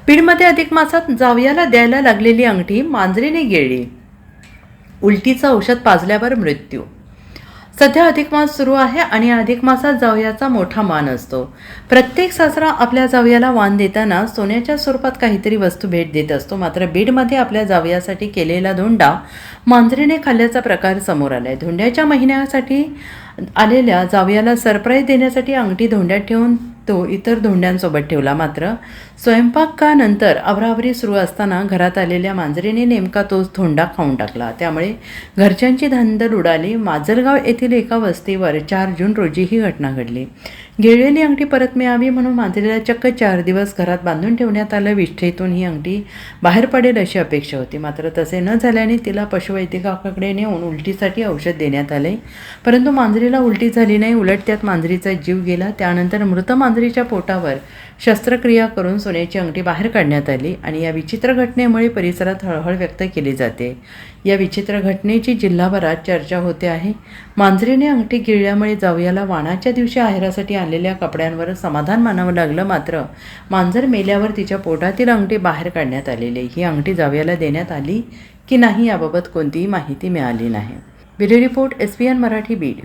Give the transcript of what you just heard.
बीडमध्ये अधिक मासात जावयाला द्यायला लागलेली अंगठी मांजरीने गिळली. उलटीचं औषध पाजल्यावर मृत्यू. सध्या अधिक मास सुरू आहे आणि अधिक मासात जावयाचा मोठा मान असतो. प्रत्येक सासरा आपल्या जावयाला वाण देताना सोन्याच्या स्वरूपात काहीतरी वस्तू भेट देत असतो. मात्र बीडमध्ये आपल्या जावयासाठी केलेला धोंडा मांजरीने खाल्ल्याचा प्रकार समोर आलाय. धोंड्याच्या महिन्यासाठी आलेल्या जावयाला सरप्राईज देण्यासाठी अंगठी धोंड्यात ठेवून तो इतर धोंड्यांसोबत ठेवला. मात्र स्वयंपाकानंतर आवराआवरी सुरू असताना घरात आलेल्या मांजरीने नेमका तोच धोंडा खाऊन टाकला. त्यामुळे घरच्यांची धांदल उडाली. माजलगाव येथील एका वस्तीवर 4 जून रोजी ही घटना घडली. गिळलेली अंगठी परत मिळावी म्हणून मांजरीला चक्क 4 दिवस घरात बांधून ठेवण्यात आलं. विष्ठेतून ही अंगठी बाहेर पडेल अशी अपेक्षा होती. मात्र तसे न झाल्याने तिला पशुवैद्यकाकडे नेऊन उलटीसाठी औषध देण्यात आले. परंतु मांजरीला उलटी झाली नाही, उलट त्यात मांजरीचा जीव गेला. त्यानंतर मृत मांजरीच्या पोटावर शस्त्रक्रिया करून सोन्याची अंगठी बाहेर काढण्यात आली आणि या विचित्र घटनेमुळे परिसरात हळहळ व्यक्त केली जाते. या विचित्र घटनेची जिल्हाभरात चर्चा होते आहे. मांजरीने अंगठी गिळल्यामुळे जावयाला वाणाच्या दिवशी आहेरासाठी आणलेल्या कपड्यांवर समाधान मानावं लागलं. मात्र मांजर मेल्यावर तिच्या पोटातील अंगठी बाहेर काढण्यात आलेली. ही अंगठी जावयाला देण्यात आली की नाही याबाबत कोणतीही माहिती मिळाली नाही. Bureau report SBN Marathi Beed.